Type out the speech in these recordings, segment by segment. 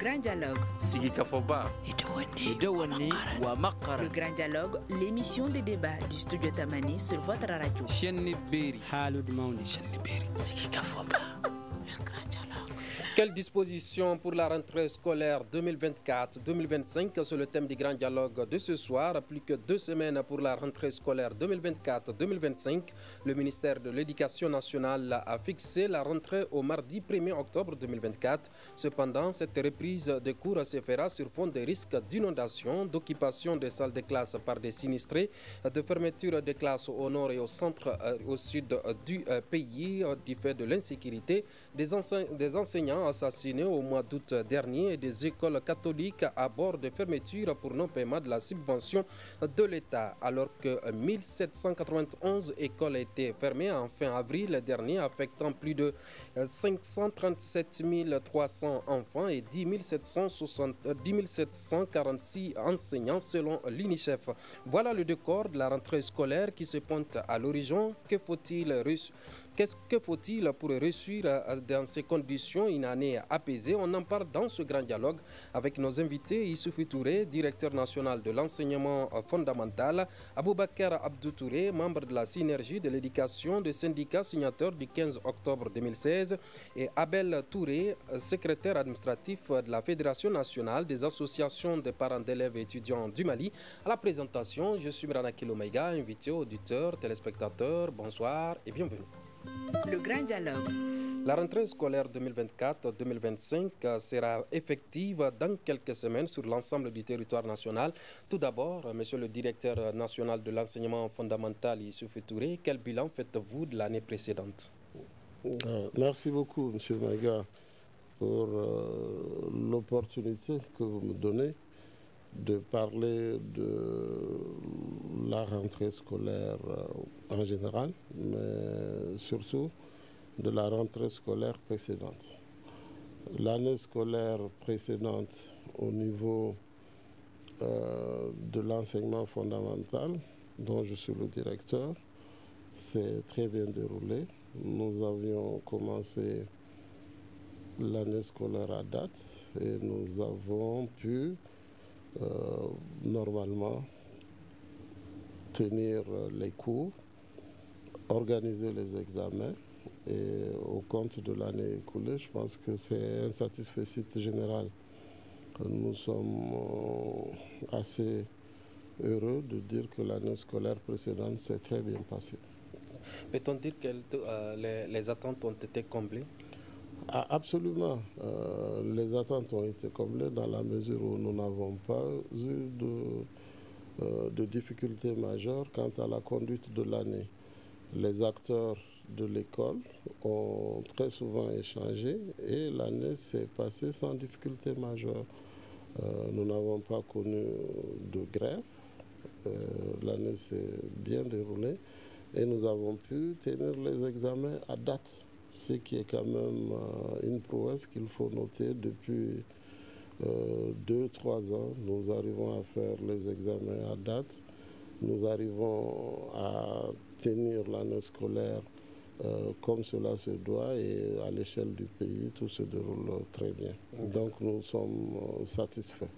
grand dialogue. Sigika Foba. Le grand dialogue, l'émission de débat du studio Tamani sur votre radio. Quelles dispositions pour la rentrée scolaire 2024-2025? C'est le thème du grand dialogue de ce soir. Plus que 2 semaines pour la rentrée scolaire 2024-2025. Le ministère de l'Éducation nationale a fixé la rentrée au mardi 1er octobre 2024. Cependant, cette reprise de cours se fera sur fond de risques d'inondation, d'occupation des salles de classe par des sinistrés, de fermeture des classes au nord et au centre, au sud du pays, du fait de l'insécurité, des enseignants assassinés au mois d'août dernier et des écoles catholiques à bord de fermeture pour non-paiement de la subvention de l'État. Alors que 1791 écoles étaient fermées en fin avril dernier, affectant plus de 537 300 enfants et 10 746 enseignants selon l'UNICEF. Voilà le décor de la rentrée scolaire qui se pointe à l'horizon. Que faut-il pour réussir dans ces conditions une année apaisée? On en parle dans ce grand dialogue avec nos invités. Issoufou Touré, directeur national de l'enseignement fondamental, Aboubakar Abdou Touré, membre de la synergie de l'éducation des syndicats signataires du 15 octobre 2016, et Abel Touré, secrétaire administratif de la Fédération nationale des associations de parents d'élèves et étudiants du Mali. À la présentation, je suis Brana Kilomaïga, invité auditeurs, téléspectateurs, bonsoir et bienvenue. Le grand dialogue. La rentrée scolaire 2024-2025 sera effective dans quelques semaines sur l'ensemble du territoire national. Tout d'abord, monsieur le directeur national de l'enseignement fondamental, Issoufou Touré, quel bilan faites-vous de l'année précédente? Merci beaucoup, monsieur Maïga, pour l'opportunité que vous me donnez de parler de la rentrée scolaire en général, mais surtout de la rentrée scolaire précédente. L'année scolaire précédente au niveau de l'enseignement fondamental, dont je suis le directeur, s'est très bien déroulée. Nous avions commencé l'année scolaire à date et nous avons pu normalement tenir les cours, organiser les examens et au compte de l'année écoulée, je pense que c'est un satisfait général. Nous sommes assez heureux de dire que l'année scolaire précédente s'est très bien passée. Peut-on dire que les attentes ont été comblées? Ah, absolument. Les attentes ont été comblées dans la mesure où nous n'avons pas eu de difficultés majeures quant à la conduite de l'année. Les acteurs de l'école ont très souvent échangé et l'année s'est passée sans difficulté majeure. Nous n'avons pas connu de grève. L'année s'est bien déroulée et nous avons pu tenir les examens à date. Ce qui est quand même une prouesse qu'il faut noter depuis 2-3 ans. Nous arrivons à faire les examens à date. Nous arrivons à tenir l'année scolaire comme cela se doit et à l'échelle du pays, tout se déroule très bien. Donc nous sommes satisfaits.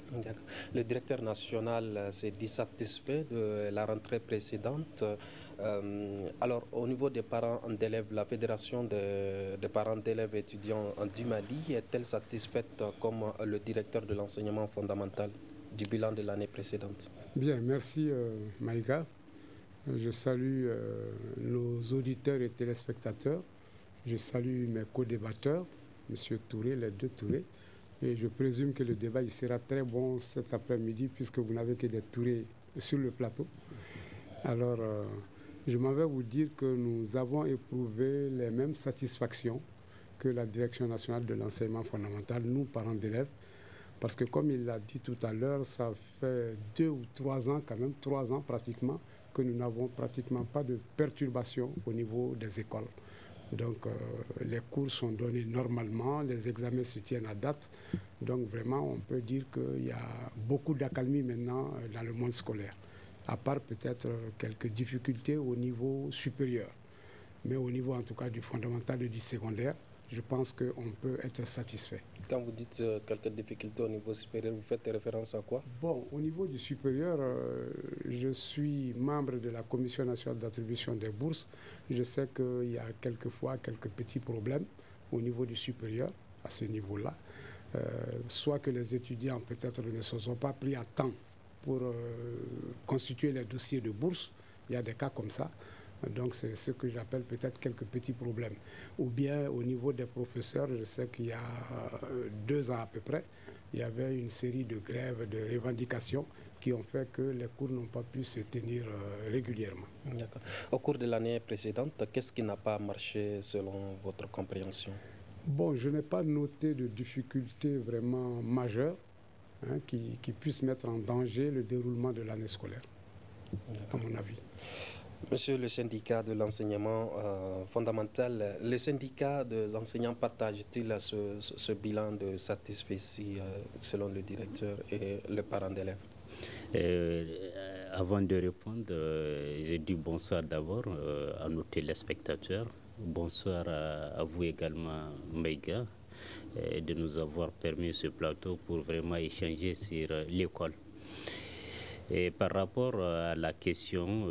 Le directeur national s'est dit satisfait de la rentrée précédente. Alors, au niveau des parents d'élèves, la Fédération des parents d'élèves étudiants du Mali est-elle satisfaite comme le directeur de l'enseignement fondamental du bilan de l'année précédente? Bien, merci Maïga. Je salue nos auditeurs et téléspectateurs. Je salue mes co-débatteurs, M. Touré, les deux Touré. Et je présume que le débat il sera très bon cet après-midi puisque vous n'avez que des Touré sur le plateau. Alors, je m'en vais vous dire que nous avons éprouvé les mêmes satisfactions que la Direction nationale de l'enseignement fondamental, nous, parents d'élèves. Parce que comme il l'a dit tout à l'heure, ça fait 2 ou 3 ans, quand même 3 ans pratiquement, que nous n'avons pratiquement pas de perturbations au niveau des écoles. Donc les cours sont donnés normalement, les examens se tiennent à date. Donc vraiment, on peut dire qu'il y a beaucoup d'accalmie maintenant dans le monde scolaire, à part peut-être quelques difficultés au niveau supérieur. Mais au niveau en tout cas du fondamental et du secondaire, je pense qu'on peut être satisfait. Quand vous dites quelques difficultés au niveau supérieur, vous faites référence à quoi? Bon, au niveau du supérieur, je suis membre de la Commission nationale d'attribution des bourses. Je sais qu'il y a quelquefois quelques petits problèmes au niveau du supérieur, à ce niveau-là. Soit que les étudiants peut-être ne se sont pas pris à temps pour constituer les dossiers de bourse. Il y a des cas comme ça. Donc c'est ce que j'appelle peut-être quelques petits problèmes. Ou bien au niveau des professeurs, je sais qu'il y a 2 ans à peu près, il y avait une série de grèves, de revendications qui ont fait que les cours n'ont pas pu se tenir régulièrement. D'accord. Au cours de l'année précédente, qu'est-ce qui n'a pas marché selon votre compréhension? Bon, je n'ai pas noté de difficultés vraiment majeures qui puissent mettre en danger le déroulement de l'année scolaire, à mon avis. Monsieur le syndicat de l'enseignement fondamental, le syndicat des enseignants partage-t-il ce bilan de satisfaction selon le directeur et le parent d'élèves? Avant de répondre, je dis bonsoir d'abord à nos téléspectateurs. Bonsoir à vous également, Maïga, de nous avoir permis ce plateau pour vraiment échanger sur l'école. Et par rapport à la question,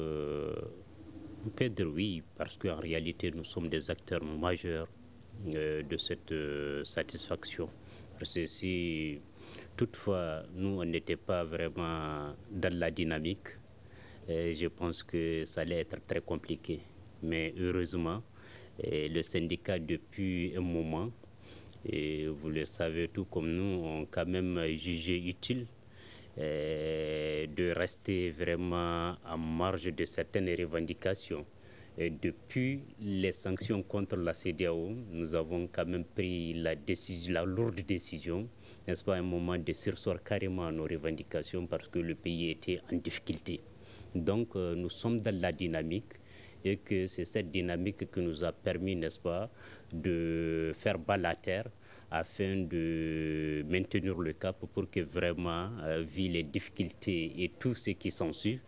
on peut dire oui, parce qu'en réalité, nous sommes des acteurs majeurs de cette satisfaction. Parce que si toutefois, nous, on n'était pas vraiment dans la dynamique, je pense que ça allait être très compliqué. Mais heureusement, le syndicat, depuis un moment, et vous le savez tout comme nous, ont quand même jugé utile de rester vraiment en marge de certaines revendications. Et depuis les sanctions contre la CEDEAO, nous avons quand même pris la lourde décision, n'est-ce pas, à un moment de surseoir carrément à nos revendications parce que le pays était en difficulté. Donc nous sommes dans la dynamique et que c'est cette dynamique qui nous a permis, n'est-ce pas, de faire bas la terre afin de maintenir le cap pour que vraiment, vu les difficultés et tout ce qui s'ensuit,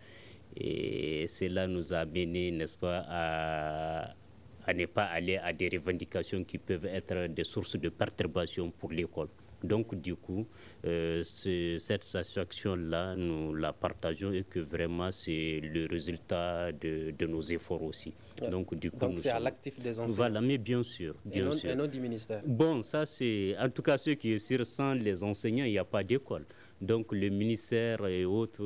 et cela nous a amené, n'est-ce pas, à ne pas aller à des revendications qui peuvent être des sources de perturbation pour l'école. Donc, du coup, cette satisfaction-là, nous la partageons et que vraiment, c'est le résultat de nos efforts aussi. Donc, du coup, c'est à l'actif des enseignants. Voilà, mais bien sûr. Bien sûr. Et non du ministère. Bon, ça, c'est... En tout cas, ce qui est sûr, sans les enseignants, il n'y a pas d'école. Donc, le ministère et autres,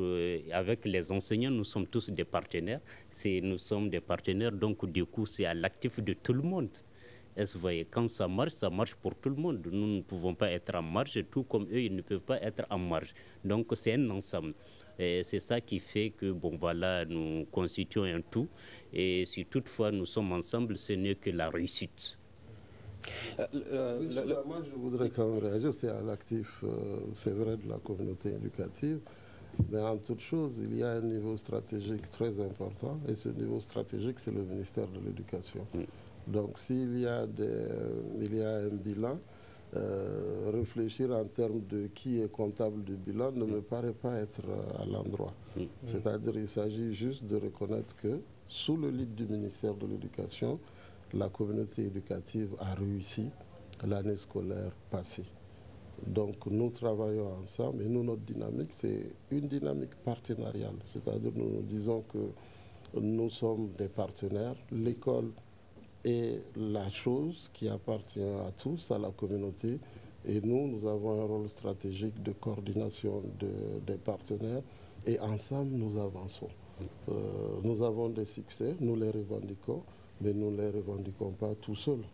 avec les enseignants, nous sommes tous des partenaires. Nous sommes des partenaires, donc, du coup, c'est à l'actif de tout le monde. Est-ce que vous voyez, quand ça marche pour tout le monde. Nous ne pouvons pas être en marge, tout comme eux, ils ne peuvent pas être en marge. Donc, c'est un ensemble. C'est ça qui fait que, bon, voilà, nous constituons un tout. Et si toutefois nous sommes ensemble, ce n'est que la réussite. Moi, je voudrais quand même réagir. C'est à l'actif, c'est vrai, de la communauté éducative. Mais en toute chose, il y a un niveau stratégique très important. Et ce niveau stratégique, c'est le ministère de l'Éducation. Donc, s'il y a un bilan, réfléchir en termes de qui est comptable du bilan ne me paraît pas être à l'endroit. C'est-à-dire qu'il s'agit juste de reconnaître que, sous le lead du ministère de l'Éducation, la communauté éducative a réussi l'année scolaire passée. Donc, nous travaillons ensemble et nous, notre dynamique, c'est une dynamique partenariale. C'est-à-dire, nous disons que nous sommes des partenaires. L'école est la chose qui appartient à tous, à la communauté. Et nous avons un rôle stratégique de coordination des partenaires. Et ensemble, nous avançons. Nous avons des succès, nous les revendiquons, mais nous ne les revendiquons pas tout seuls.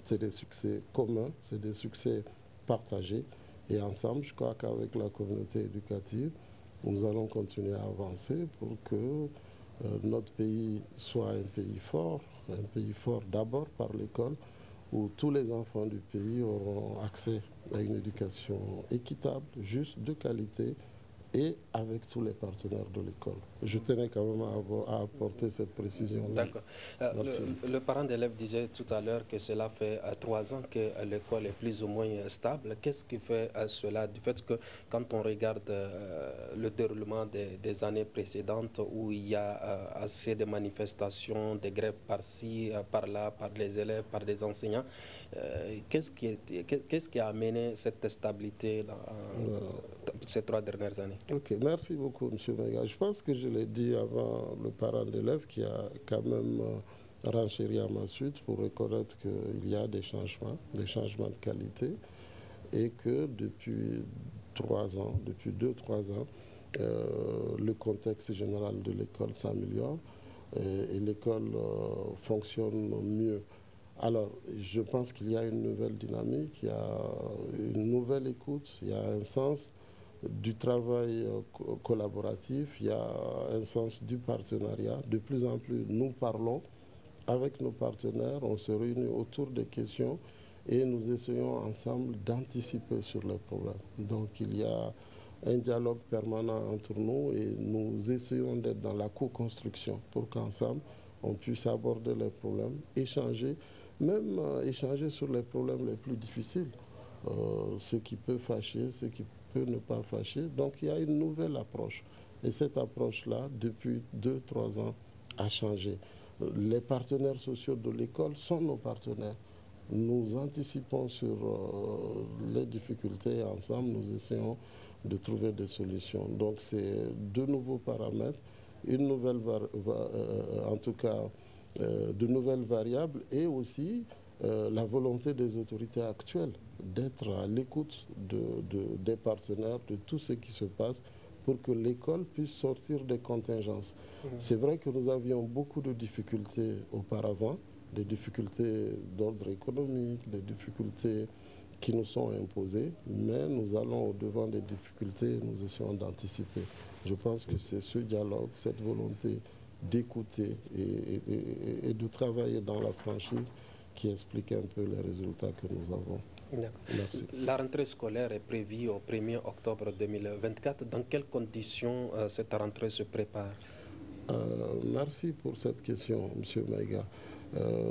C'est des succès communs, c'est des succès partagés. Et ensemble, je crois qu'avec la communauté éducative, nous allons continuer à avancer pour que notre pays soit un pays fort d'abord par l'école, où tous les enfants du pays auront accès à une éducation équitable, juste, de qualité, et avec tous les partenaires de l'école. Je tenais quand même à apporter cette précision. D'accord. Le parent d'élève disait tout à l'heure que cela fait 3 ans que l'école est plus ou moins stable. Qu'est-ce qui fait cela? Du fait que quand on regarde le déroulement des années précédentes où il y a assez de manifestations, des grèves par-ci, par-là, par les élèves, par les enseignants, qu'est-ce qui a amené cette stabilité dans ces 3 dernières années? Ok, merci beaucoup, M. Maïga. Je pense que je l'ai dit avant le parent d'élève qui a quand même renchéri à ma suite pour reconnaître qu'il y a des changements de qualité et que depuis 3 ans, depuis 2-3 ans, le contexte général de l'école s'améliore et l'école fonctionne mieux. Alors, je pense qu'il y a une nouvelle dynamique, il y a une nouvelle écoute, il y a un sens du travail collaboratif, il y a un sens du partenariat. De plus en plus, nous parlons avec nos partenaires, on se réunit autour des questions et nous essayons ensemble d'anticiper sur les problèmes. Donc, il y a un dialogue permanent entre nous et nous essayons d'être dans la co-construction pour qu'ensemble, on puisse aborder les problèmes, échanger, même échanger sur les problèmes les plus difficiles, ce qui peut fâcher, ce qui peut ne pas fâcher. Donc il y a une nouvelle approche. Et cette approche-là, depuis 2-3 ans, a changé. Les partenaires sociaux de l'école sont nos partenaires. Nous anticipons sur les difficultés ensemble, nous essayons de trouver des solutions. Donc c'est 2 nouveaux paramètres, une nouvelle en tout cas de nouvelles variables et aussi la volonté des autorités actuelles d'être à l'écoute des partenaires, de tout ce qui se passe pour que l'école puisse sortir des contingences. C'est vrai que nous avions beaucoup de difficultés auparavant, des difficultés d'ordre économique, des difficultés qui nous sont imposées, mais nous allons au-devant des difficultés et nous essayons d'anticiper. Je pense que c'est ce dialogue, cette volonté d'écouter et de travailler dans la franchise qui explique un peu les résultats que nous avons. Merci. La rentrée scolaire est prévue au 1er octobre 2024. Dans quelles conditions cette rentrée se prépare? Merci pour cette question, M. Maïga.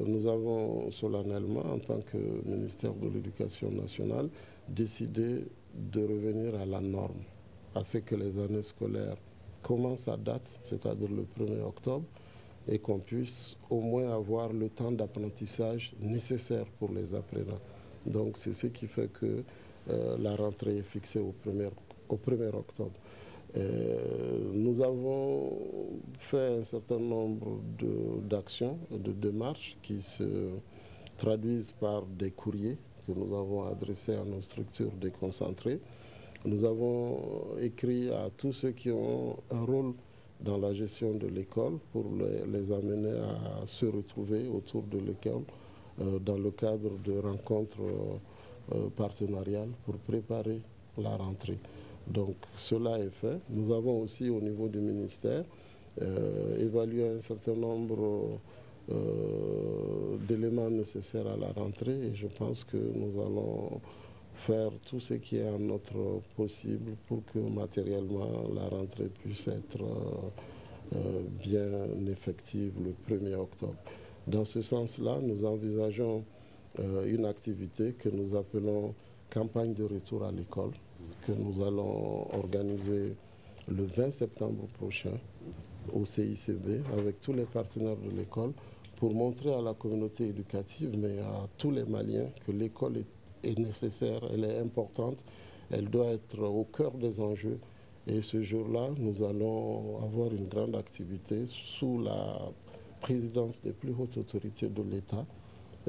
Nous avons solennellement, en tant que ministère de l'Éducation nationale, décidé de revenir à la norme, à ce que les années scolaires commencent à date, c'est-à-dire le 1er octobre, et qu'on puisse au moins avoir le temps d'apprentissage nécessaire pour les apprenants. Donc c'est ce qui fait que la rentrée est fixée au 1er octobre. Nous avons fait un certain nombre d'actions, de démarches qui se traduisent par des courriers que nous avons adressés à nos structures déconcentrées. Nous avons écrit à tous ceux qui ont un rôle dans la gestion de l'école pour les amener à se retrouver autour de l'école dans le cadre de rencontres partenariales pour préparer la rentrée. Donc cela est fait. Nous avons aussi au niveau du ministère évalué un certain nombre d'éléments nécessaires à la rentrée et je pense que nous allons faire tout ce qui est en notre possible pour que matériellement la rentrée puisse être bien effective le 1er octobre. Dans ce sens-là, nous envisageons une activité que nous appelons campagne de retour à l'école, que nous allons organiser le 20 septembre prochain au CICB avec tous les partenaires de l'école pour montrer à la communauté éducative, mais à tous les Maliens, que l'école est nécessaire, elle est importante, elle doit être au cœur des enjeux. Et ce jour-là, nous allons avoir une grande activité sous la présidence des plus hautes autorités de l'État.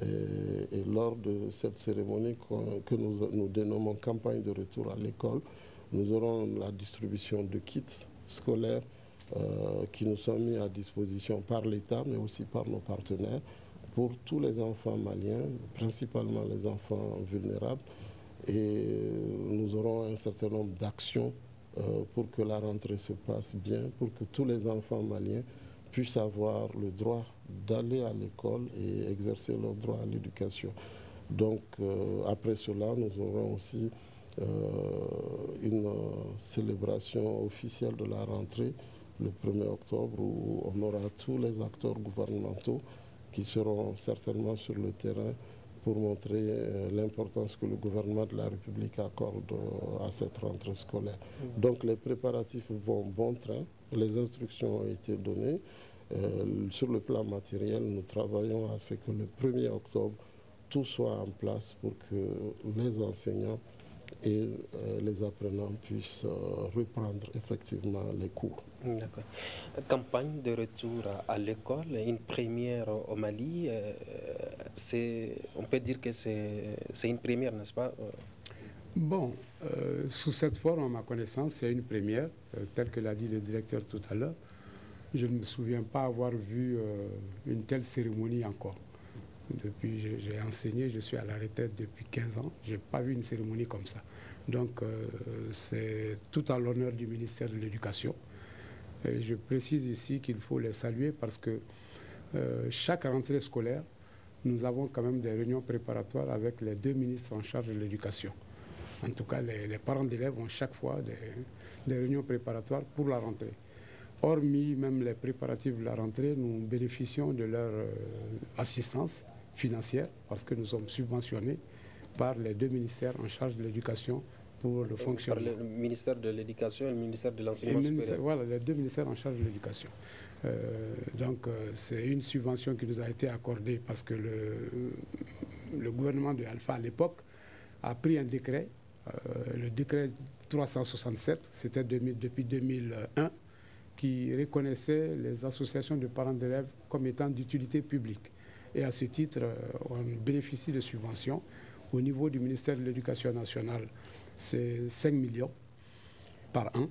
Et lors de cette cérémonie que nous dénommons campagne de retour à l'école, nous aurons la distribution de kits scolaires qui nous sont mis à disposition par l'État, mais aussi par nos partenaires, pour tous les enfants maliens, principalement les enfants vulnérables. Et nous aurons un certain nombre d'actions pour que la rentrée se passe bien, pour que tous les enfants maliens puissent avoir le droit d'aller à l'école et exercer leur droit à l'éducation. Donc, après cela, nous aurons aussi une célébration officielle de la rentrée le 1er octobre où on aura tous les acteurs gouvernementaux qui seront certainement sur le terrain pour montrer l'importance que le gouvernement de la République accorde à cette rentrée scolaire. Donc les préparatifs vont bon train, les instructions ont été données. Sur le plan matériel, nous travaillons à ce que le 1er octobre, tout soit en place pour que les enseignants et les apprenants puissent reprendre effectivement les cours. D'accord. Campagne de retour à l'école, une première au Mali, on peut dire que c'est une première, n'est-ce pas? Bon, sous cette forme, à ma connaissance, c'est une première, tel que l'a dit le directeur tout à l'heure. Je ne me souviens pas avoir vu une telle cérémonie encore. Depuis, j'ai enseigné, je suis à la retraite depuis 15 ans. Je n'ai pas vu une cérémonie comme ça. Donc, c'est tout à l'honneur du ministère de l'Éducation. Je précise ici qu'il faut les saluer parce que chaque rentrée scolaire, nous avons quand même des réunions préparatoires avec les 2 ministres en charge de l'éducation. En tout cas, les parents d'élèves ont chaque fois des réunions préparatoires pour la rentrée. Hormis même les préparatifs de la rentrée, nous bénéficions de leur assistance financière parce que nous sommes subventionnés par les 2 ministères en charge de l'éducation pour le fonctionnement. Par le ministère de l'Éducation et le ministère de l'Enseignement supérieur. Voilà, les 2 ministères en charge de l'éducation. Donc, c'est une subvention qui nous a été accordée parce que le gouvernement de Alpha, à l'époque, a pris un décret, le décret 367, c'était depuis 2001, qui reconnaissait les associations de parents d'élèves comme étant d'utilité publique. Et à ce titre, on bénéficie de subventions. Au niveau du ministère de l'Éducation nationale, c'est 5 millions par an.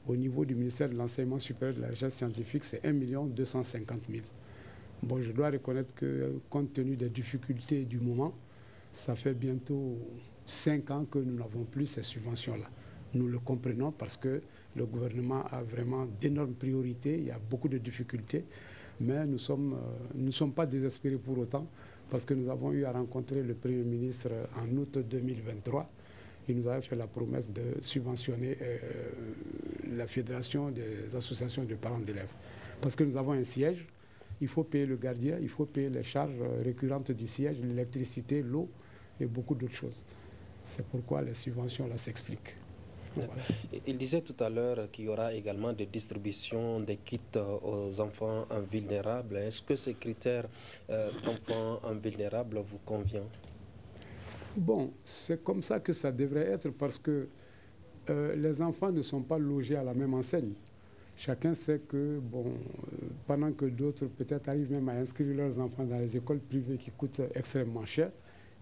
Au niveau du ministère de l'Enseignement supérieur et de la recherche scientifique, c'est 1 250 000. Bon, je dois reconnaître que, compte tenu des difficultés du moment, ça fait bientôt 5 ans que nous n'avons plus ces subventions-là. Nous le comprenons parce que le gouvernement a vraiment d'énormes priorités, il y a beaucoup de difficultés, mais nous ne sommes pas désespérés pour autant parce que nous avons eu à rencontrer le Premier ministre en août 2023. Il nous avait fait la promesse de subventionner la Fédération des associations de parents d'élèves. Parce que nous avons un siège, il faut payer le gardien, il faut payer les charges récurrentes du siège, l'électricité, l'eau et beaucoup d'autres choses. C'est pourquoi les subventions là s'expliquent. Voilà. Il disait tout à l'heure qu'il y aura également des distributions des kits aux enfants vulnérables. Est-ce que ces critères enfants vulnérables vous conviennent? Bon, c'est comme ça que ça devrait être parce que les enfants ne sont pas logés à la même enseigne. Chacun sait que, bon, pendant que d'autres peut-être arrivent même à inscrire leurs enfants dans les écoles privées qui coûtent extrêmement cher,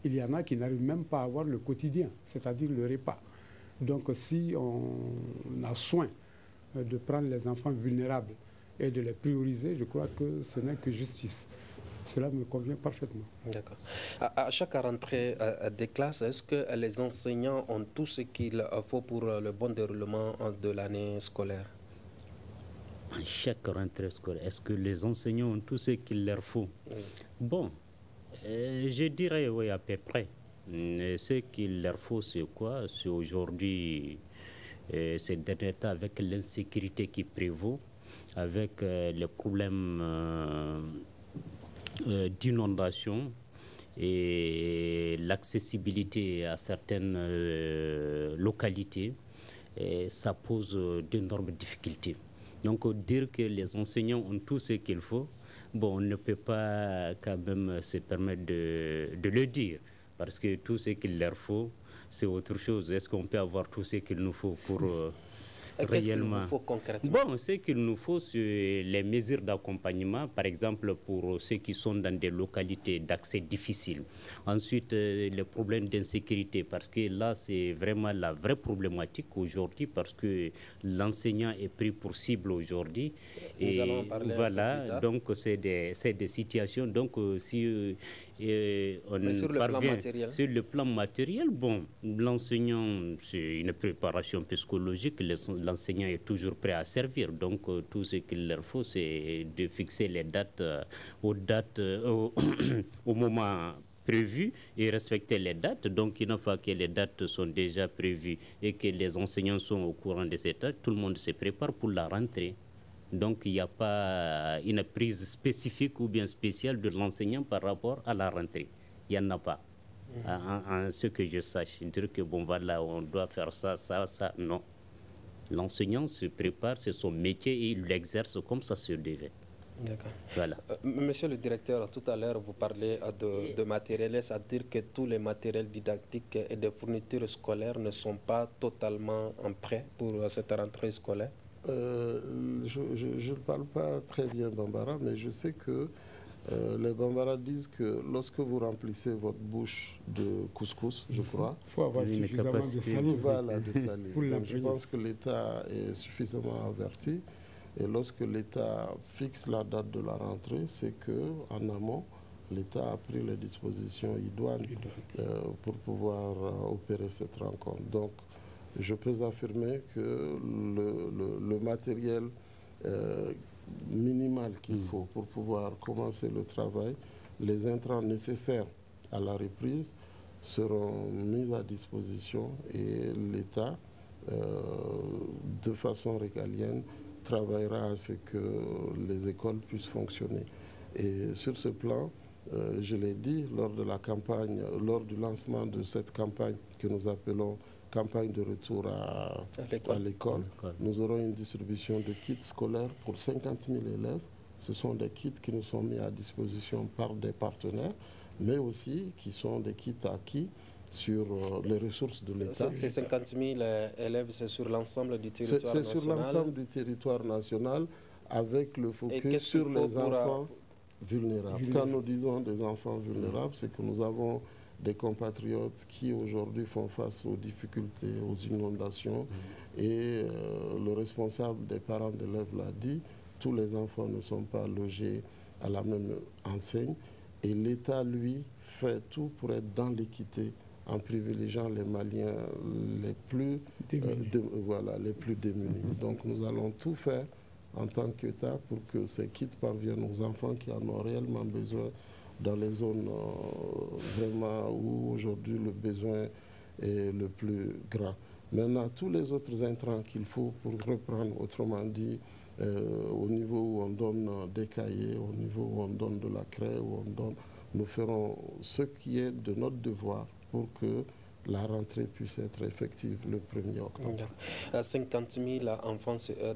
il y en a qui n'arrivent même pas à avoir le quotidien, c'est-à-dire le repas. Donc si on a soin de prendre les enfants vulnérables et de les prioriser, je crois que ce n'est que justice. Cela me convient parfaitement. D'accord. À chaque rentrée des classes, est-ce que les enseignants ont tout ce qu'il faut pour le bon déroulement de l'année scolaire? À chaque rentrée scolaire, est-ce que les enseignants ont tout ce qu'il leur faut? Oui. Bon, je dirais oui, à peu près. Ce qu'il leur faut, c'est quoi? C'est aujourd'hui, ces derniers temps, avec l'insécurité qui prévaut, avec les problèmes d'inondation et l'accessibilité à certaines localités, ça pose d'énormes difficultés. Donc, dire que les enseignants ont tout ce qu'il faut, bon, on ne peut pas quand même se permettre de le dire. Parce que tout ce qu'il leur faut, c'est autre chose. Est-ce qu'on peut avoir tout ce qu'il nous faut pour réellement... Qu'est-ce qu'il nous faut concrètement? Bon, ce qu'il nous faut, c'est les mesures d'accompagnement, par exemple pour ceux qui sont dans des localités d'accès difficiles. Ensuite, les problèmes d'insécurité, parce que là, c'est vraiment la vraie problématique aujourd'hui, parce que l'enseignant est pris pour cible aujourd'hui. Nous allons en parler voilà, donc c'est des situations. Donc, si... Mais sur le plan matériel? Sur le plan matériel, bon, l'enseignant, c'est une préparation psychologique, l'enseignant est toujours prêt à servir. Donc, tout ce qu'il leur faut, c'est de fixer les dates au moment prévues et respecter les dates. Donc, une fois que les dates sont déjà prévues et que les enseignants sont au courant de ces dates, tout le monde se prépare pour la rentrée. Donc, il n'y a pas une prise spécifique ou bien spéciale de l'enseignant par rapport à la rentrée. Il n'y en a pas. En ce que je sache, dire que bon, voilà, on doit faire ça, ça, ça, non. L'enseignant se prépare, c'est son métier et il l'exerce comme ça se devait. D'accord. Voilà. Monsieur le directeur, tout à l'heure, vous parlez de matériel, c'est-à-dire que tous les matériels didactiques et des fournitures scolaires ne sont pas totalement en prêt pour cette rentrée scolaire? Je ne parle pas très bien Bambara, mais je sais que les Bambara disent que lorsque vous remplissez votre bouche de couscous, je crois, il faut avoir suffisamment de salive. Voilà, de salive. Donc, je pense que l'État est suffisamment averti. Et lorsque l'État fixe la date de la rentrée, c'est qu'en amont, l'État a pris les dispositions idoines pour pouvoir opérer cette rencontre. Donc, je peux affirmer que le matériel minimal qu'il faut pour pouvoir commencer le travail, les intrants nécessaires à la reprise seront mis à disposition et l'État, de façon régalienne, travaillera à ce que les écoles puissent fonctionner. Et sur ce plan, je l'ai dit lors de la campagne, lors du lancement de cette campagne que nous appelons campagne de retour à l'école, nous aurons une distribution de kits scolaires pour 50 000 élèves. Ce sont des kits qui nous sont mis à disposition par des partenaires, mais aussi qui sont des kits acquis sur les ressources de l'État. Ces 50 000 élèves, c'est sur l'ensemble du territoire national? C'est sur l'ensemble du territoire national, avec le focus sur les enfants vulnérables. Quand nous disons des enfants vulnérables, c'est que nous avons des compatriotes qui aujourd'hui font face aux difficultés, aux inondations. Et le responsable des parents d'élèves l'a dit, tous les enfants ne sont pas logés à la même enseigne. Et l'État, lui, fait tout pour être dans l'équité en privilégiant les Maliens les plus démunis. Donc nous allons tout faire en tant qu'État pour que ces kits parviennent aux enfants qui en ont réellement besoin dans les zones vraiment où aujourd'hui le besoin est le plus grand. Maintenant, tous les autres intrants qu'il faut pour reprendre, autrement dit, au niveau où on donne des cahiers, au niveau où on donne de la craie, où on donne, nous ferons ce qui est de notre devoir pour que la rentrée puisse être effective le 1er octobre. 50 000 enfants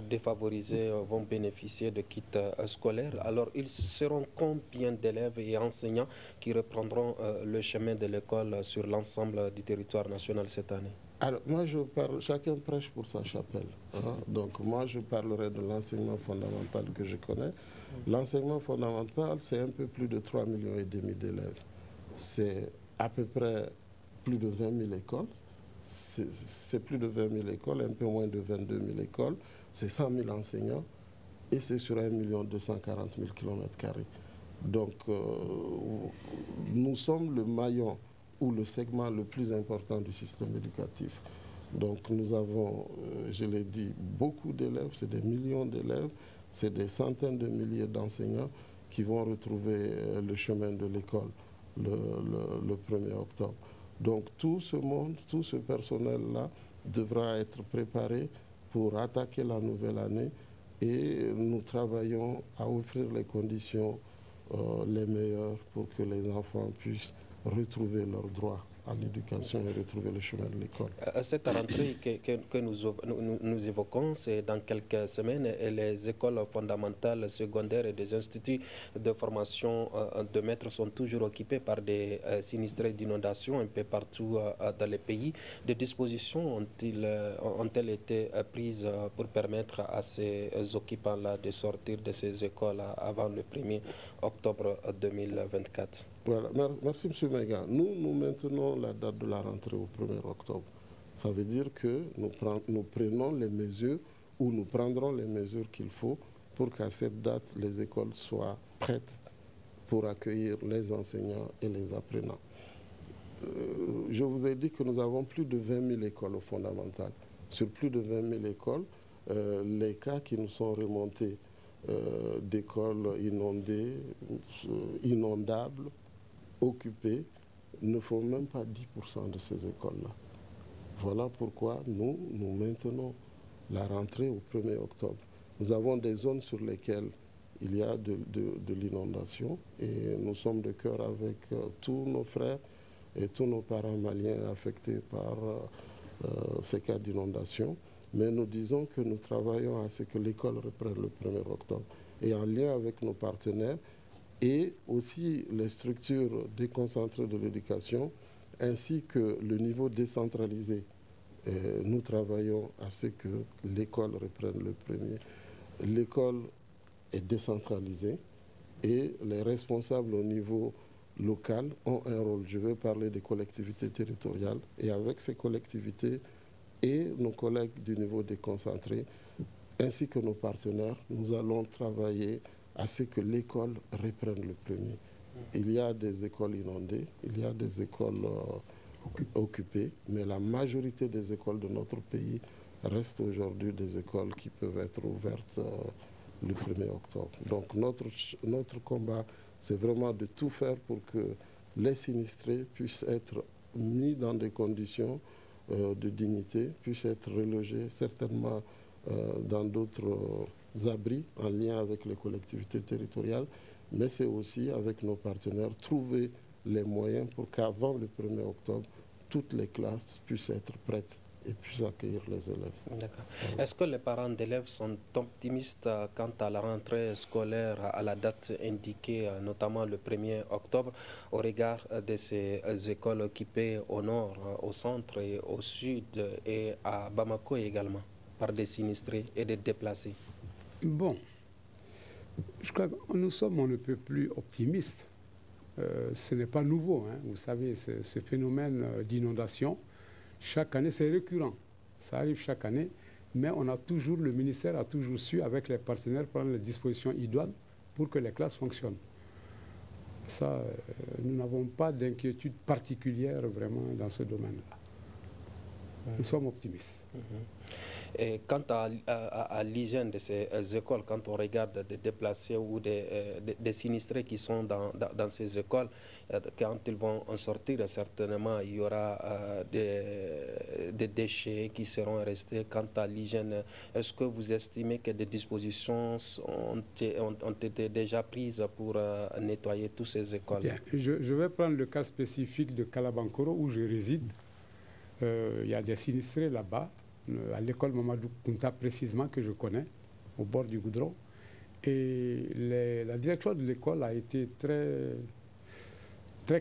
défavorisés vont bénéficier de kits scolaires. Alors, ils seront combien d'élèves et enseignants qui reprendront le chemin de l'école sur l'ensemble du territoire national cette année? Alors, moi, je parle, chacun prêche pour sa chapelle. Donc, moi, je parlerai de l'enseignement fondamental que je connais. L'enseignement fondamental, c'est un peu plus de 3,5 millions d'élèves. C'est à peu près plus de 20 000 écoles. C'est plus de 20 000 écoles, un peu moins de 22 000 écoles. C'est 100 000 enseignants et c'est sur 1 240 000 km². Donc, nous sommes le maillon ou le segment le plus important du système éducatif. Donc nous avons, je l'ai dit, beaucoup d'élèves, c'est des millions d'élèves, c'est des centaines de milliers d'enseignants qui vont retrouver le chemin de l'école le 1er octobre. Donc tout ce monde, tout ce personnel-là devra être préparé pour attaquer la nouvelle année et nous travaillons à offrir les conditions les meilleures pour que les enfants puissent retrouver leurs droits à l'éducation et retrouver le chemin de l'école. Cette rentrée que nous évoquons, c'est dans quelques semaines, et les écoles fondamentales, secondaires et des instituts de formation de maîtres sont toujours occupés par des sinistrés d'inondation un peu partout dans les pays. Des dispositions ont-elles été prises pour permettre à ces occupants-là de sortir de ces écoles avant le 1er octobre 2024? Voilà. Merci M. Mega. Nous maintenons la date de la rentrée au 1er octobre. Ça veut dire que nous prenons les mesures ou nous prendrons les mesures qu'il faut pour qu'à cette date, les écoles soient prêtes pour accueillir les enseignants et les apprenants. Je vous ai dit que nous avons plus de 20 000 écoles fondamentales. Sur plus de 20 000 écoles, les cas qui nous sont remontés d'écoles inondées, inondables, occupées, ne font même pas 10% de ces écoles-là. Voilà pourquoi nous maintenons la rentrée au 1er octobre. Nous avons des zones sur lesquelles il y a de l'inondation et nous sommes de cœur avec tous nos frères et tous nos parents maliens affectés par ces cas d'inondation. Mais nous disons que nous travaillons à ce que l'école reprenne le 1er octobre. Et en lien avec nos partenaires et aussi les structures déconcentrées de l'éducation, ainsi que le niveau décentralisé. Nous travaillons à ce que l'école reprenne le 1er. L'école est décentralisée et les responsables au niveau local ont un rôle. Je vais parler des collectivités territoriales et avec ces collectivités et nos collègues du niveau déconcentré, ainsi que nos partenaires, nous allons travailler à ce que l'école reprenne le 1er. Il y a des écoles inondées, il y a des écoles occupées, mais la majorité des écoles de notre pays restent aujourd'hui des écoles qui peuvent être ouvertes le 1er octobre. Donc notre combat, c'est vraiment de tout faire pour que les sinistrés puissent être mis dans des conditions de dignité, puissent être relogés certainement dans d'autres abris en lien avec les collectivités territoriales, mais c'est aussi avec nos partenaires trouver les moyens pour qu'avant le 1er octobre, toutes les classes puissent être prêtes et puissent accueillir les élèves. D'accord. Est-ce que les parents d'élèves sont optimistes quant à la rentrée scolaire à la date indiquée, notamment le 1er octobre, au regard de ces écoles occupées au nord, au centre et au sud et à Bamako également, par des sinistrés et des déplacés? Bon, je crois que nous sommes on ne peut plus optimistes. Ce n'est pas nouveau, hein. Vous savez, ce phénomène d'inondation, chaque année, c'est récurrent. Ça arrive chaque année, mais le ministère a toujours su, avec les partenaires, prendre les dispositions idoines pour que les classes fonctionnent. Ça, nous n'avons pas d'inquiétude particulière vraiment dans ce domaine-là. Nous sommes optimistes. Et quant à l'hygiène de ces écoles, quand on regarde des déplacés ou des sinistrés qui sont dans ces écoles, quand ils vont en sortir, certainement, il y aura des déchets qui seront restés. Quant à l'hygiène, est-ce que vous estimez que des dispositions ont été déjà prises pour nettoyer toutes ces écoles? Bien. Je vais prendre le cas spécifique de Kalabankoro, où je réside. Il y a des sinistrés là-bas, à l'école Mamadou Kounta précisément, que je connais, au bord du goudron. Et la direction de l'école a été très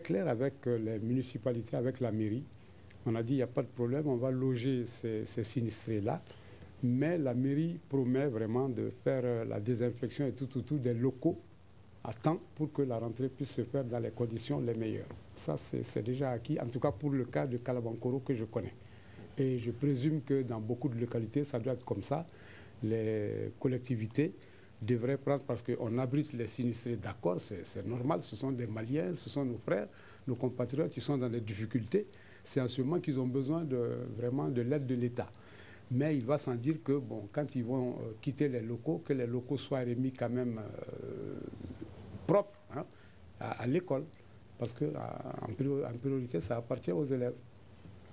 claire avec les municipalités, avec la mairie. On a dit, il n'y a pas de problème, on va loger ces sinistrés-là. Mais la mairie promet vraiment de faire la désinfection et tout des locaux à temps pour que la rentrée puisse se faire dans les conditions les meilleures. Ça, c'est déjà acquis, en tout cas pour le cas de Kalabankoro que je connais. Et je présume que dans beaucoup de localités, ça doit être comme ça. Les collectivités devraient prendre, parce qu'on abrite les sinistrés, d'accord, c'est normal, ce sont des Maliens, ce sont nos frères, nos compatriotes qui sont dans des difficultés. C'est en ce moment qu'ils ont besoin vraiment de l'aide de l'État. Mais il va sans dire que, bon, quand ils vont quitter les locaux, que les locaux soient remis quand même propres, hein, à l'école. Parce qu'en priorité, ça appartient aux élèves.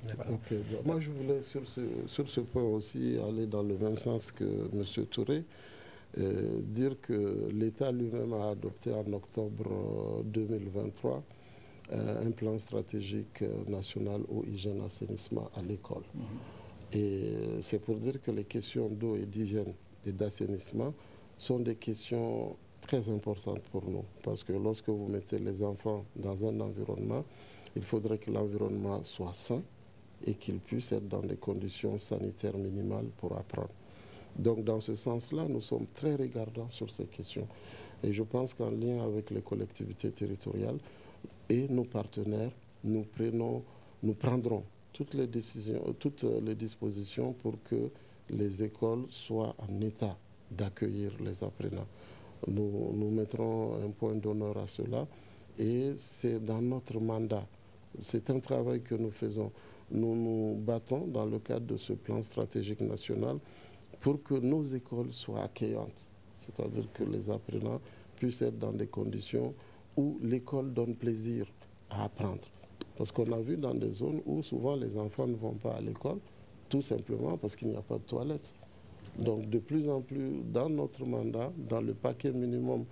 Okay. Moi, je voulais sur ce point aussi aller dans le même sens que M. Touré, dire que l'État lui-même a adopté en octobre 2023 un plan stratégique national eau, hygiène, assainissement à l'école. Et c'est pour dire que les questions d'eau et d'hygiène et d'assainissement sont des questions très importantes pour nous. Parce que lorsque vous mettez les enfants dans un environnement, il faudrait que l'environnement soit sain et qu'ils puissent être dans des conditions sanitaires minimales pour apprendre. Donc dans ce sens-là, nous sommes très regardants sur ces questions. Et je pense qu'en lien avec les collectivités territoriales et nos partenaires, nous prendrons toutes les dispositions pour que les écoles soient en état d'accueillir les apprenants. Nous mettrons un point d'honneur à cela et c'est dans notre mandat. C'est un travail que nous faisons. Nous nous battons dans le cadre de ce plan stratégique national pour que nos écoles soient accueillantes. C'est-à-dire que les apprenants puissent être dans des conditions où l'école donne plaisir à apprendre. Parce qu'on a vu dans des zones où souvent les enfants ne vont pas à l'école, tout simplement parce qu'il n'y a pas de toilettes. Donc de plus en plus, dans notre mandat, dans le paquet minimum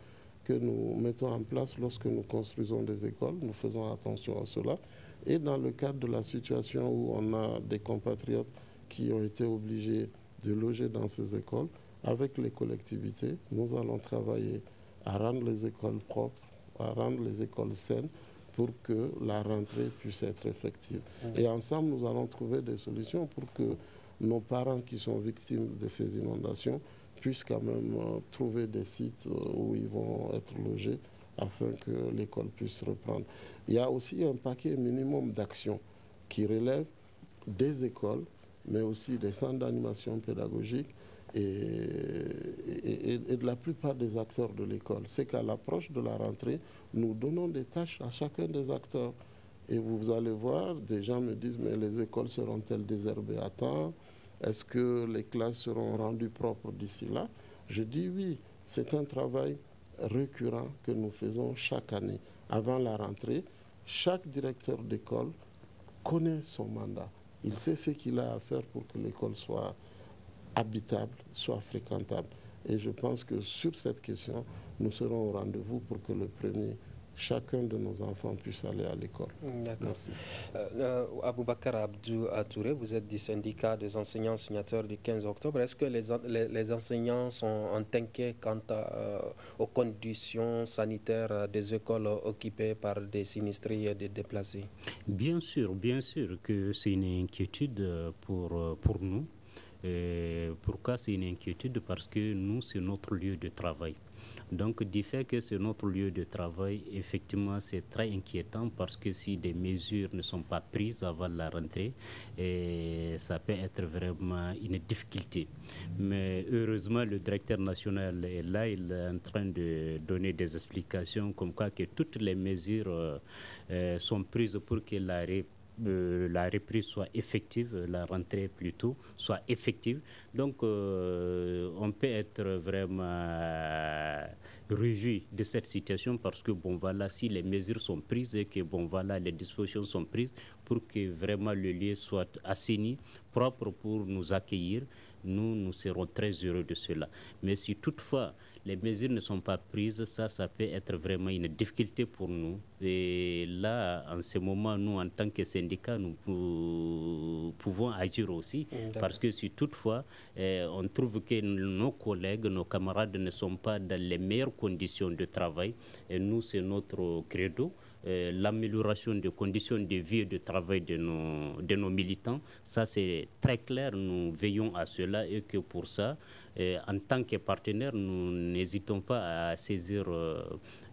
que nous mettons en place lorsque nous construisons des écoles, nous faisons attention à cela. Et dans le cadre de la situation où on a des compatriotes qui ont été obligés de loger dans ces écoles, avec les collectivités, nous allons travailler à rendre les écoles propres, à rendre les écoles saines pour que la rentrée puisse être effective. Et ensemble, nous allons trouver des solutions pour que nos parents qui sont victimes de ces inondations puissent quand même trouver des sites où ils vont être logés afin que l'école puisse reprendre. Il y a aussi un paquet minimum d'actions qui relève des écoles, mais aussi des centres d'animation pédagogique et de la plupart des acteurs de l'école. C'est qu'à l'approche de la rentrée, nous donnons des tâches à chacun des acteurs. Et vous allez voir, des gens me disent, mais les écoles seront-elles désherbées à temps? Est-ce que les classes seront rendues propres d'ici là? Je dis oui, c'est un travail récurrent que nous faisons chaque année. Avant la rentrée, chaque directeur d'école connaît son mandat. Il sait ce qu'il a à faire pour que l'école soit habitable, soit fréquentable. Et je pense que sur cette question, nous serons au rendez-vous pour que le premier, chacun de nos enfants puisse aller à l'école. Merci. Aboubakar Abdou Touré, vous êtes du syndicat des enseignants signataires du 15 octobre. Est-ce que les enseignants sont inquiets quant aux conditions sanitaires des écoles occupées par des sinistrés et des déplacés? Bien sûr que c'est une inquiétude pour nous. Pourquoi c'est une inquiétude? Parce que nous, c'est notre lieu de travail. Donc, du fait que c'est notre lieu de travail, effectivement, c'est très inquiétant parce que si des mesures ne sont pas prises avant la rentrée, ça peut être vraiment une difficulté. Mais heureusement, le directeur national est là, il est en train de donner des explications comme quoi que toutes les mesures sont prises pour que la reprise soit effective, la rentrée plutôt soit effective. Donc, on peut être vraiment réjoui de cette situation parce que, bon, voilà, si les mesures sont prises et que, bon, voilà, les dispositions sont prises pour que vraiment le lieu soit assaini, propre pour nous accueillir, nous serons très heureux de cela. Mais si toutefois les mesures ne sont pas prises, ça peut être vraiment une difficulté pour nous. Et là, en ce moment, nous, en tant que syndicat, nous pouvons agir aussi. Parce que si toutefois, on trouve que nos collègues, nos camarades ne sont pas dans les meilleures conditions de travail, et nous, c'est notre credo. L'amélioration des conditions de vie et de travail de nos militants, ça c'est très clair, nous veillons à cela et que pour ça, en tant que partenaire, nous n'hésitons pas à saisir,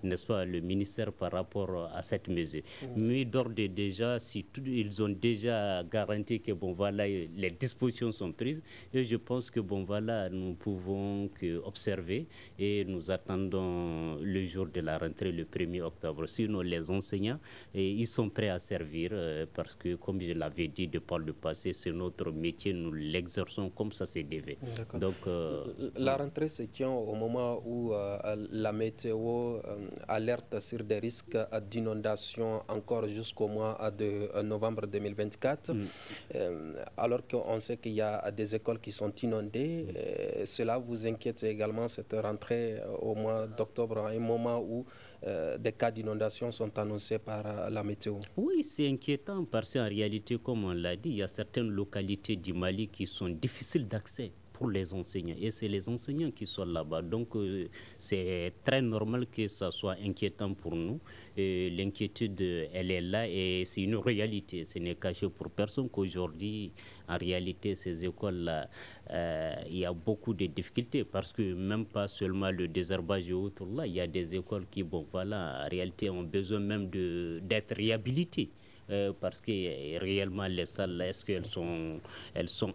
n'est-ce pas, le ministère par rapport à cette mesure. Mais d'ores et déjà, si ils ont déjà garanti que bon voilà, les dispositions sont prises, et je pense que bon voilà, nous pouvons observer et nous attendons le jour de la rentrée le 1er octobre. Sinon, les enseignants, ils sont prêts à servir parce que, comme je l'avais dit de par le passé, c'est notre métier, nous l'exerçons comme ça c'est dévé. Donc, la rentrée se tient au moment où la météo alerte sur des risques d'inondation encore jusqu'au mois de novembre 2024. Alors qu'on sait qu'il y a des écoles qui sont inondées, cela vous inquiète également cette rentrée au mois d'octobre, à un moment où des cas d'inondation sont annoncés par la météo? Oui, c'est inquiétant parce qu'en réalité, comme on l'a dit, il y a certaines localités du Mali qui sont difficiles d'accès pour les enseignants. Et c'est les enseignants qui sont là-bas. Donc, c'est très normal que ça soit inquiétant pour nous. L'inquiétude, elle est là et c'est une réalité. Ce n'est caché pour personne qu'aujourd'hui, en réalité, ces écoles-là, il y a beaucoup de difficultés parce que même pas seulement le désherbage et autres, là, il y a des écoles qui, bon, voilà, en réalité, ont besoin même d'être réhabilitées. Parce que réellement les salles, est-ce qu'elles sont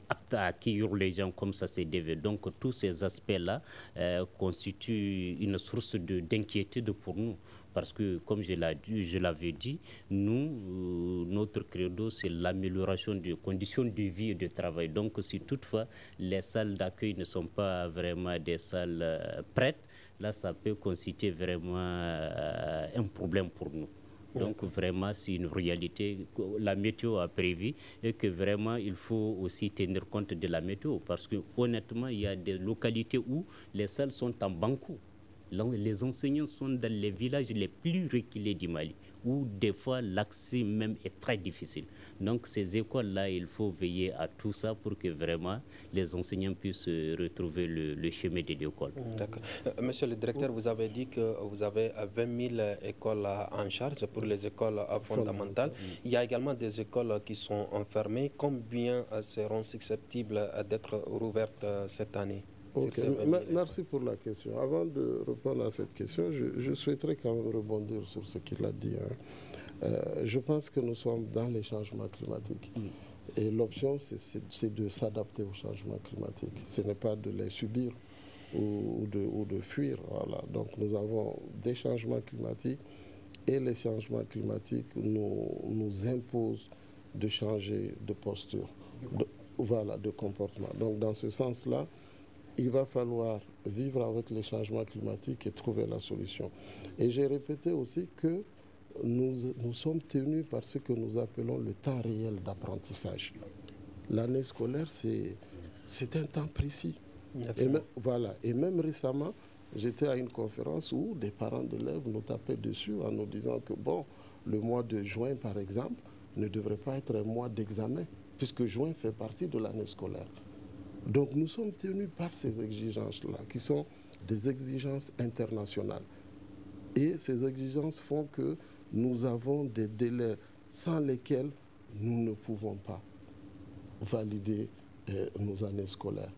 aptes à accueillir les gens comme ça c'est dévé. Donc tous ces aspects-là constituent une source d'inquiétude pour nous. Parce que, comme je l'avais dit, nous, notre credo, c'est l'amélioration des conditions de vie et de travail. Donc, si toutefois les salles d'accueil ne sont pas vraiment des salles prêtes, là, ça peut constituer vraiment un problème pour nous. Donc vraiment, c'est une réalité que la météo a prévue et que vraiment, il faut aussi tenir compte de la météo. Parce que honnêtement, il y a des localités où les salles sont en banco. Les enseignants sont dans les villages les plus reculés du Mali, où des fois l'accès même est très difficile. Donc ces écoles-là, il faut veiller à tout ça pour que vraiment les enseignants puissent retrouver le chemin de l'école. D'accord. Monsieur le directeur, vous avez dit que vous avez 20 000 écoles en charge pour les écoles fondamentales. Il y a également des écoles qui sont fermées. Combien seront susceptibles d'être rouvertes cette année? Okay. Merci pour la question. Avant de répondre à cette question, je souhaiterais quand même rebondir sur ce qu'il a dit. Je pense que nous sommes dans les changements climatiques. Et l'option, c'est de s'adapter aux changements climatiques. Ce n'est pas de les subir ou de fuir. Voilà. Donc nous avons des changements climatiques et les changements climatiques nous imposent de changer de posture, de comportement. Donc dans ce sens-là, il va falloir vivre avec les changements climatiques et trouver la solution. Et j'ai répété aussi que nous sommes tenus par ce que nous appelons le temps réel d'apprentissage. L'année scolaire, c'est un temps précis. Et même récemment, j'étais à une conférence où des parents d'élèves nous tapaient dessus en nous disant que le mois de juin, par exemple, ne devrait pas être un mois d'examen, puisque juin fait partie de l'année scolaire. Donc nous sommes tenus par ces exigences-là, qui sont des exigences internationales. Et ces exigences font que nous avons des délais sans lesquels nous ne pouvons pas valider nos années scolaires.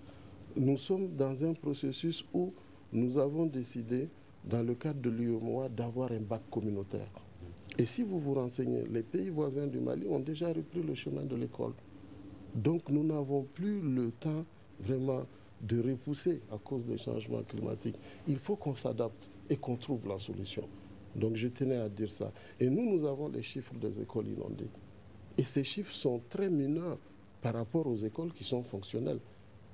Nous sommes dans un processus où nous avons décidé, dans le cadre de l'UEMOA, d'avoir un bac communautaire. Et si vous vous renseignez, les pays voisins du Mali ont déjà repris le chemin de l'école. Donc nous n'avons plus le temps vraiment de repousser à cause des changements climatiques. Il faut qu'on s'adapte et qu'on trouve la solution. Donc je tenais à dire ça. Et nous avons les chiffres des écoles inondées. Et ces chiffres sont très mineurs par rapport aux écoles qui sont fonctionnelles.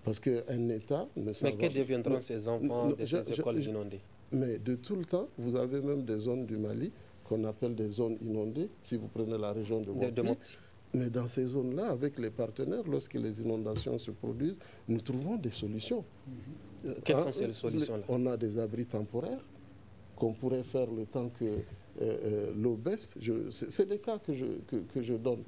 Parce qu'un État ne savent pas... Mais que deviendront ces enfants de ces écoles inondées? Mais de tout le temps, vous avez même des zones du Mali qu'on appelle des zones inondées, si vous prenez la région de Mopti. Mais dans ces zones-là, avec les partenaires, lorsque les inondations se produisent, nous trouvons des solutions. Quelles sont ces solutions-là? On a des abris temporaires qu'on pourrait faire le temps que l'eau baisse. C'est des cas que je donne.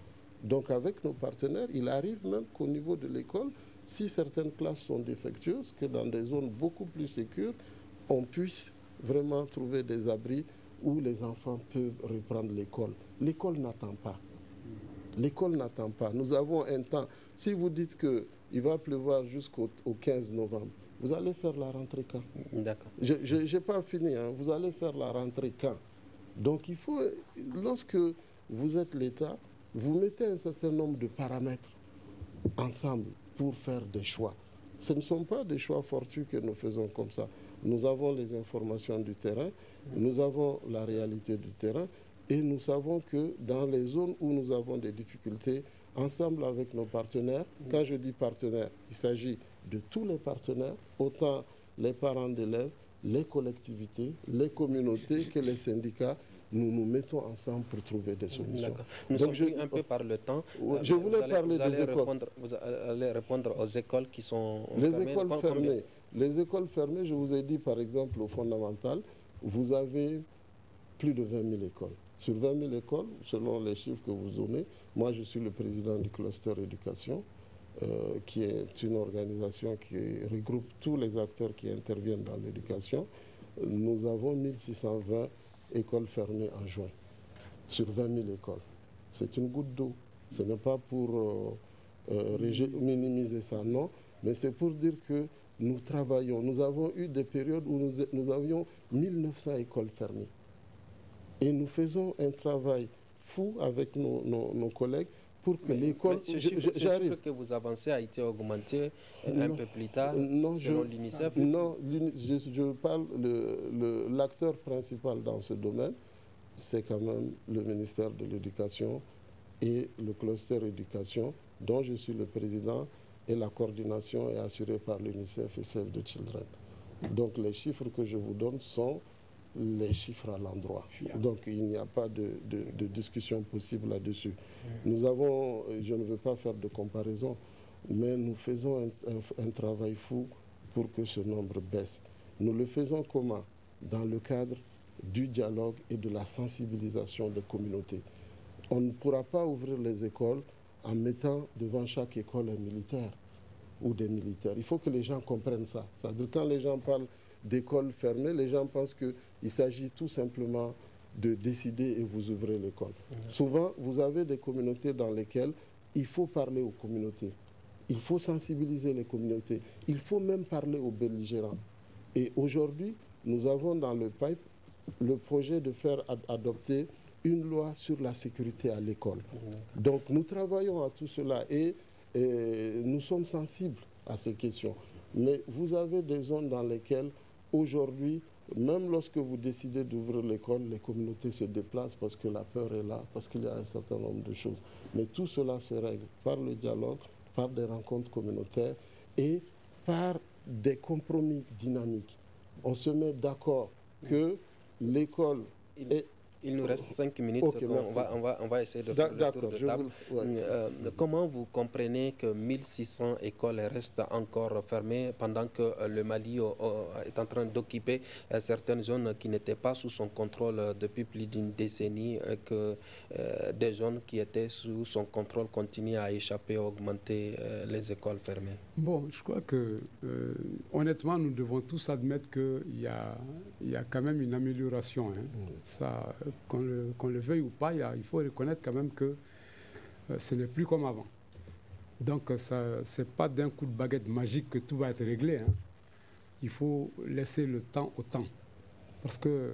Donc avec nos partenaires, il arrive même qu'au niveau de l'école, si certaines classes sont défectueuses, que dans des zones beaucoup plus sécures, on puisse vraiment trouver des abris où les enfants peuvent reprendre l'école. L'école n'attend pas. L'école n'attend pas. Nous avons un temps. Si vous dites qu'il va pleuvoir jusqu'au 15 novembre, vous allez faire la rentrée quand? D'accord. Je n'ai pas fini. Vous allez faire la rentrée quand? Donc il faut, lorsque vous êtes l'État, vous mettez un certain nombre de paramètres ensemble pour faire des choix. Ce ne sont pas des choix fortuits que nous faisons comme ça. Nous avons les informations du terrain, nous avons la réalité du terrain. Et nous savons que dans les zones où nous avons des difficultés, ensemble avec nos partenaires, quand je dis partenaires, il s'agit de tous les partenaires, autant les parents d'élèves, les collectivités, les communautés que les syndicats, nous nous mettons ensemble pour trouver des solutions. Nous sommes pris un peu par le temps. Je voulais parler des écoles. Vous allez répondre aux écoles qui sont fermées. Les écoles fermées, je vous ai dit par exemple au fondamental, vous avez plus de 20 000 écoles. Sur 20 000 écoles, selon les chiffres que vous donnez, moi je suis le président du cluster éducation, qui est une organisation qui regroupe tous les acteurs qui interviennent dans l'éducation. Nous avons 1620 écoles fermées en juin, sur 20 000 écoles. C'est une goutte d'eau. Ce n'est pas pour minimiser ça, non, mais c'est pour dire que nous travaillons. Nous avons eu des périodes où nous avions 1900 écoles fermées. Et nous faisons un travail fou avec nos collègues pour que l'école... Ce chiffre que vous avancez a été augmenté un peu plus tard, selon l'UNICEF? Non, je parle, l'acteur principal dans ce domaine, c'est quand même le ministère de l'Éducation et le cluster éducation, dont je suis le président, et la coordination est assurée par l'UNICEF et Save the Children. Donc les chiffres que je vous donne sont les chiffres à l'endroit. Donc il n'y a pas de discussion possible là-dessus. Nous avons, je ne veux pas faire de comparaison, mais nous faisons un travail fou pour que ce nombre baisse. Nous le faisons comment? Dans le cadre du dialogue et de la sensibilisation des communautés. On ne pourra pas ouvrir les écoles en mettant devant chaque école un militaire ou des militaires. Il faut que les gens comprennent ça. C'est-à-dire quand les gens parlent d'écoles fermées, les gens pensent qu'il s'agit tout simplement de décider et vous ouvrez l'école. Souvent, vous avez des communautés dans lesquelles il faut parler aux communautés. Il faut sensibiliser les communautés. Il faut même parler aux belligérants. Et aujourd'hui, nous avons dans le pipe le projet de faire adopter une loi sur la sécurité à l'école. Donc nous travaillons à tout cela et nous sommes sensibles à ces questions. Mais vous avez des zones dans lesquelles aujourd'hui, même lorsque vous décidez d'ouvrir l'école, les communautés se déplacent parce que la peur est là, parce qu'il y a un certain nombre de choses. Mais tout cela se règle par le dialogue, par des rencontres communautaires et par des compromis dynamiques. On se met d'accord que l'école est... Il nous reste 5 minutes. Okay, on va essayer de faire le tour de table. Comment vous comprenez que 1600 écoles restent encore fermées pendant que le Mali est en train d'occuper certaines zones qui n'étaient pas sous son contrôle depuis plus d'une décennie et que des zones qui étaient sous son contrôle continuent à échapper, à augmenter les écoles fermées? Bon, je crois que honnêtement, nous devons tous admettre qu'il y a quand même une amélioration. Hein. Ça, qu'on le veuille ou pas, il faut reconnaître quand même que ce n'est plus comme avant. Donc, ce n'est pas d'un coup de baguette magique que tout va être réglé. Hein. Il faut laisser le temps au temps. Parce que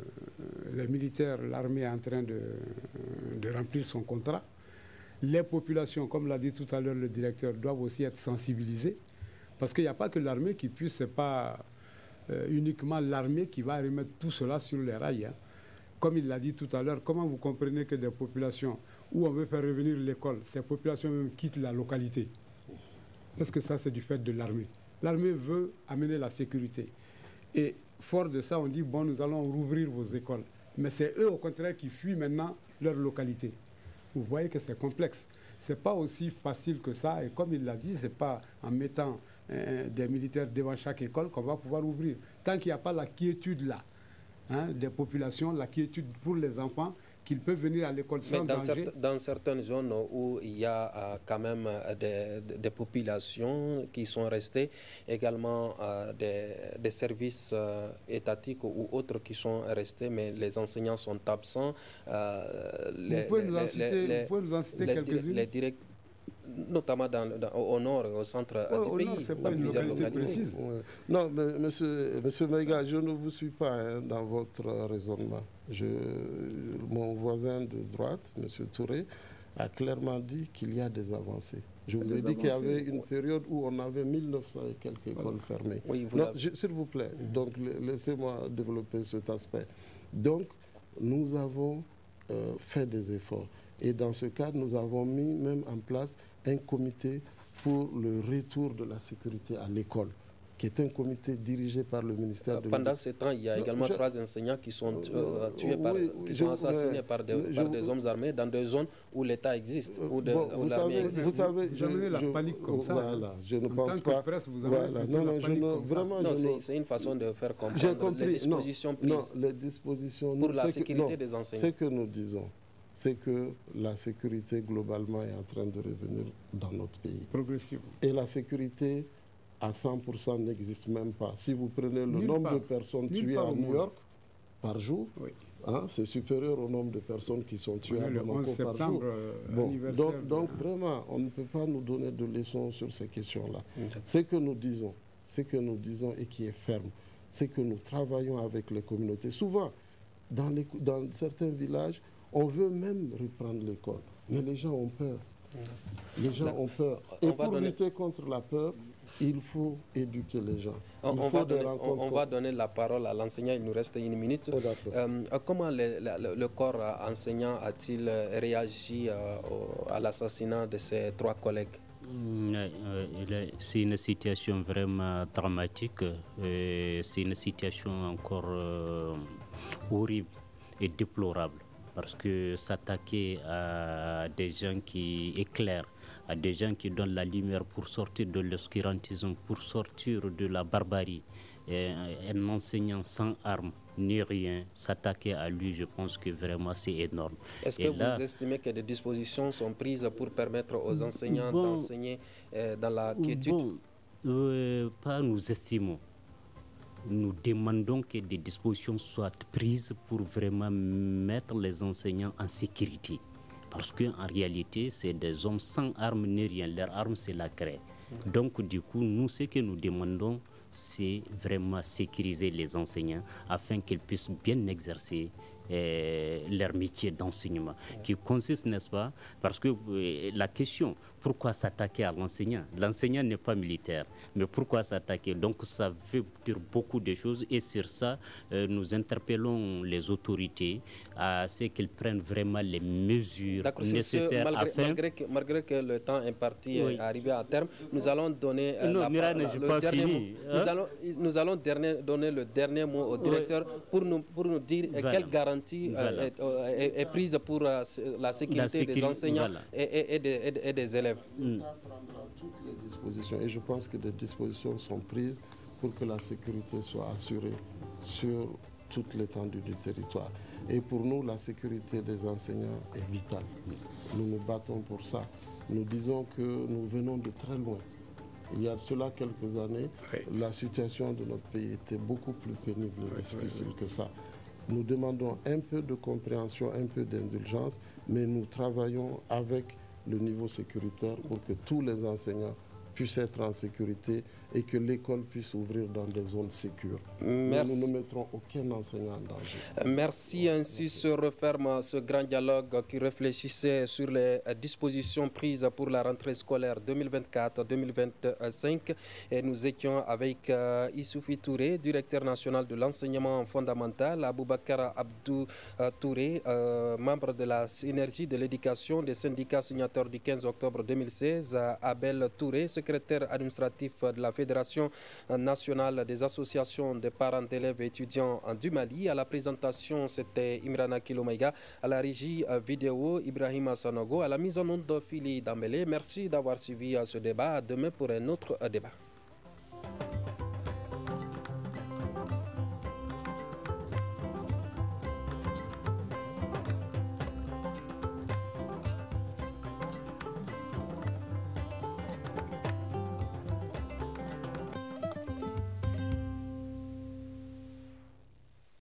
les militaires, l'armée est en train de remplir son contrat. Les populations, comme l'a dit tout à l'heure le directeur, doivent aussi être sensibilisées. Parce qu'il n'y a pas que l'armée qui puisse, ce n'est pas uniquement l'armée qui va remettre tout cela sur les rails. Hein. Comme il l'a dit tout à l'heure, comment vous comprenez que des populations où on veut faire revenir l'école, ces populations même quittent la localité? Est-ce que ça, c'est du fait de l'armée? L'armée veut amener la sécurité. Et fort de ça, on dit, bon, nous allons rouvrir vos écoles. Mais c'est eux, au contraire, qui fuient maintenant leur localité. Vous voyez que c'est complexe. Ce n'est pas aussi facile que ça. Et comme il l'a dit, ce n'est pas en mettant des militaires devant chaque école qu'on va pouvoir ouvrir. Tant qu'il n'y a pas la quiétude là, hein, des populations, la quiétude pour les enfants, qu'ils peuvent venir à l'école sans danger. Dans certaines zones où il y a quand même des populations qui sont restées, également des services étatiques ou autres qui sont restés, mais les enseignants sont absents. Vous pouvez nous en citer quelques-unes? Notamment au nord et au centre du pays. Nord, c'est pas une localité précise. Non, mais monsieur Maïga, je ne vous suis pas hein, dans votre raisonnement. Mon voisin de droite, monsieur Touré, a clairement dit qu'il y a des avancées. Je vous ai dit qu'il y avait une période où on avait 1900 et quelques écoles fermées. Oui, s'il vous plaît, donc laissez-moi développer cet aspect. Donc, nous avons fait des efforts. Et dans ce cadre, nous avons mis même en place un comité pour le retour de la sécurité à l'école, qui est un comité dirigé par le ministère de l'Éducation. Pendant ce temps, il y a également 3 enseignants qui sont tués qui sont assassinés par des hommes armés dans des zones où l'État existe, où l'armée existe. Vous savez, jamais la panique comme ça. Voilà, je ne pense pas. Presse, vous avez c'est une façon de faire comprendre. J'ai compris. Les dispositions prises. Non, les dispositions pour la sécurité des enseignants. Ce que nous disons, c'est que la sécurité globalement est en train de revenir dans notre pays. Progressivement. Et la sécurité à 100% n'existe même pas. Si vous prenez le nombre de personnes tuées à New York par jour, hein, c'est supérieur au nombre de personnes qui sont tuées à Bamako par jour. Donc vraiment, on ne peut pas nous donner de leçons sur ces questions-là. Ce que nous disons et qui est ferme, c'est que nous travaillons avec les communautés. Souvent, dans certains villages, on veut même reprendre l'école, mais les gens ont peur. Les gens ont peur. Et pour lutter contre la peur, il faut éduquer les gens. On va donner la parole à l'enseignant, il nous reste 1 minute. Comment le corps enseignant a-t-il réagi à l'assassinat de ses 3 collègues? C'est une situation vraiment dramatique. C'est une situation encore horrible et déplorable. Parce que s'attaquer à des gens qui éclairent, à des gens qui donnent la lumière pour sortir de l'obscurantisme, pour sortir de la barbarie, un enseignant sans armes ni rien, s'attaquer à lui, je pense que vraiment c'est énorme. Est-ce que vous estimez que des dispositions sont prises pour permettre aux enseignants d'enseigner dans la quiétude? Pas nous estimons. Nous demandons que des dispositions soient prises pour vraiment mettre les enseignants en sécurité. Parce qu'en réalité, c'est des hommes sans armes ni rien. Leur arme, c'est la craie. Donc, du coup, nous, ce que nous demandons, c'est vraiment sécuriser les enseignants afin qu'ils puissent bien exercer leur métier d'enseignement, qui consiste, n'est-ce pas, parce que la question, pourquoi s'attaquer à l'enseignant? L'enseignant n'est pas militaire, mais pourquoi s'attaquer? Donc ça veut dire beaucoup de choses et sur ça, nous interpellons les autorités à ce qu'ils prennent vraiment les mesures nécessaires. Malgré que le temps imparti est arrivé à terme, nous allons donner nous allons donner le dernier mot au directeur pour nous dire quelle garantie est prise pour la sécurité des enseignants et des élèves. L'État prendra toutes les dispositions et je pense que des dispositions sont prises pour que la sécurité soit assurée sur toute l'étendue du territoire. Et pour nous, la sécurité des enseignants est vitale. Nous nous battons pour ça. Nous disons que nous venons de très loin. Il y a de cela quelques années, la situation de notre pays était beaucoup plus pénible et difficile que ça. Nous demandons un peu de compréhension, un peu d'indulgence, mais nous travaillons avec le niveau sécuritaire pour que tous les enseignants puissent être en sécurité et que l'école puisse ouvrir dans des zones sécures. Merci. Nous ne mettrons aucun enseignant en danger. Merci. Ainsi se referme ce grand dialogue qui réfléchissait sur les dispositions prises pour la rentrée scolaire 2024-2025. Et nous étions avec Issoufi Touré, directeur national de l'enseignement fondamental, Aboubakar Abdou Touré, membre de la synergie de l'éducation des syndicats signataires du 15 octobre 2016, Abel Touré, secrétaire administratif de la Fédération nationale des associations de parents d'élèves et étudiants du Mali. À la présentation, c'était Imrana Kilomaïga. À la régie vidéo, Ibrahima Sanogo. À la mise en onde, Fili Dambélé. Merci d'avoir suivi ce débat. À demain pour un autre débat.